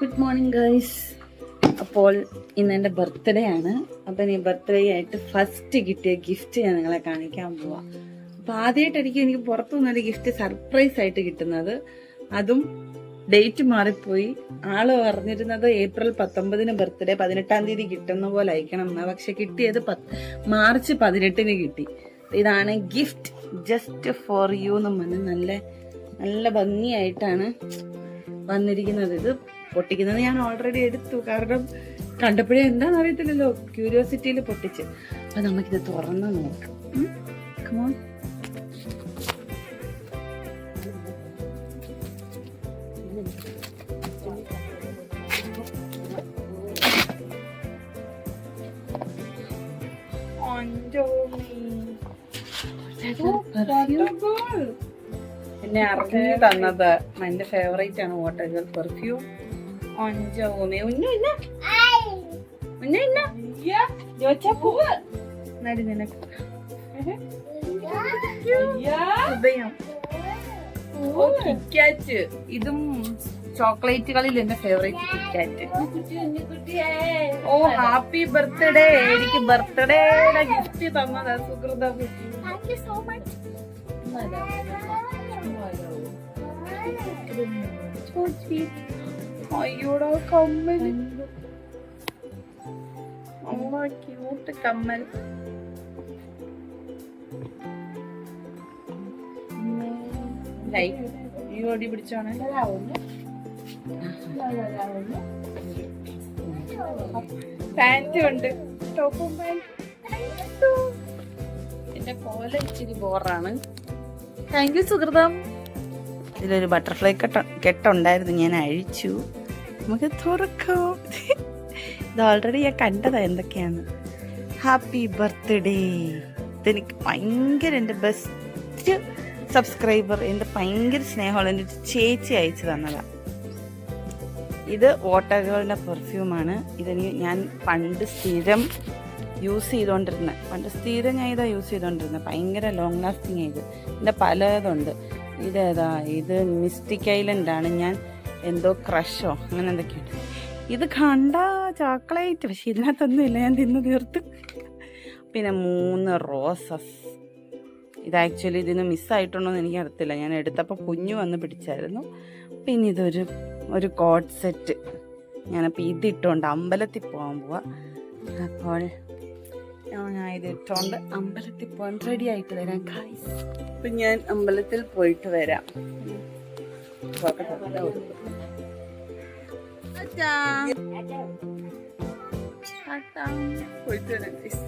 Good morning guys. അപ്പോൾ ഇന്ന് എൻ്റെ ബർത്ത്ഡേ ആണ്. അപ്പം ഈ ബർത്ത്ഡേ ആയിട്ട് ഫസ്റ്റ് കിട്ടിയ ഗിഫ്റ്റ് ഞാൻ നിങ്ങളെ കാണിക്കാൻ പോവാം. അപ്പം ആദ്യമായിട്ടായിരിക്കും എനിക്ക് പുറത്തുനിന്നൊരു ഗിഫ്റ്റ് സർപ്രൈസ് ആയിട്ട് കിട്ടുന്നത്. അതും ഡേറ്റ് മാറിപ്പോയി. ആള് പറഞ്ഞിരുന്നത് ഏപ്രിൽ 19 ബർത്ത്ഡേ 18 തീയതി കിട്ടുന്ന പോലെ അയക്കണം എന്നാ. പക്ഷെ കിട്ടിയത് മാർച്ച് 18 കിട്ടി. ഇതാണ് ഗിഫ്റ്റ് ജസ്റ്റ് ഫോർ യു എന്ന് പറഞ്ഞ് നല്ല ഭംഗിയായിട്ടാണ് വന്നിരിക്കുന്നത്. ഇത് പൊട്ടിക്കുന്നത് ഞാൻ ഓൾറെഡി എടുത്തു, കാരണം കണ്ടപ്പോഴേ എന്താന്ന് അറിയത്തില്ലല്ലോ, ക്യൂരിയോസിറ്റിയിൽ പൊട്ടിച്ച്. അപ്പൊ നമുക്കിത് തുറന്ന് നോക്കാം. കമോൺ. എന്നെ അറിഞ്ഞു തന്നത് എന്റെ ഫേവറേറ്റ് ആണ് വാട്ടർ ഗേൾ പെർഫ്യൂം. ഇതും ചോക്ലേറ്റുകളിൽ എന്റെ ഫേവറേറ്റ് കിറ്റ്കാറ്റ്. ഓ ഹാപ്പി ബർത്ത്ഡേ. എനിക്ക് ബർത്ത്ഡേയുടെ ഗിഫ്റ്റ് തന്നതാ സുഹൃതം. അയ്യോടാ കമ്മൽ, ക്യൂട്ട് കമ്മൽ. ഈ ഓടി പിടിച്ചാണ്. പാൻറ്റും ഉണ്ട്, ടോപ്പും പാൻറ്റും. എന്നെ പോലെ ഇച്ചിരി ബോറാണ്. താങ്ക് യു സുഹൃതം. ഇതിലൊരു ബട്ടർഫ്ലൈ കെട്ടുണ്ടായിരുന്നു, ഞാൻ അഴിച്ചു. നമുക്ക് തുറക്കാം. ഇത് ഓൾറെഡി ഞാൻ കണ്ടതാ എന്തൊക്കെയാണ്. Happy birthday. ഇതെനിക്ക് ഭയങ്കര എൻ്റെ ബെസ്റ്റ് സബ്സ്ക്രൈബർ, എൻ്റെ ഭയങ്കര സ്നേഹമുള്ള എൻ്റെ ചേച്ചി അയച്ചു തന്നതാ. ഇത് വാട്ടർ ഗേളിൻ്റെ പെർഫ്യൂമാണ്. ഇതെനിക്ക് ഞാൻ പണ്ട് സ്ഥിരം യൂസ് ചെയ്തുകൊണ്ടിരുന്നത്. ഞാൻ ഇതാ യൂസ് ചെയ്തുകൊണ്ടിരുന്നത്. ഭയങ്കര ലോങ് ലാസ്റ്റിങ്. ഇതിൻ്റെ പലതുണ്ട്. ഇതേതാ, ഇത് മിസ്റ്റിക് ഐലൻഡാണ്. ഞാൻ എന്തോ ക്രഷോ അങ്ങനെ എന്തൊക്കെയുണ്ട്. ഇത് കണ്ട ചോക്ലേറ്റ്, പക്ഷെ ഇതിനകത്തൊന്നും ഇല്ല, ഞാൻ തിന്ന് തീർത്ത്. പിന്നെ 3 റോസസ്. ഇത് ആക്ച്വലി ഇതിന് മിസ്സായിട്ടുണ്ടോ എന്ന് എനിക്ക് അറിയത്തില്ല, ഞാൻ എടുത്തപ്പോൾ കുഞ്ഞു വന്ന് പിടിച്ചായിരുന്നു. പിന്നെ ഇതൊരു കോഡ് സെറ്റ്. ഞാനപ്പോൾ ഇതിട്ടുകൊണ്ട് അമ്പലത്തിൽ പോകാൻ പോവാ. അപ്പോൾ ഞാൻ ഇതിട്ടുകൊണ്ട് അമ്പലത്തിൽ പോകാൻ റെഡി ആയിട്ട് വരാം ഗൈസ്. അപ്പം ഞാൻ അമ്പലത്തിൽ പോയിട്ട് വരാം. പോയിട്ട് വരാം ഗൈസ്.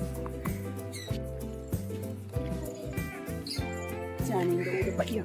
ജാനിൻ്റെ ഒരു പയ്യോ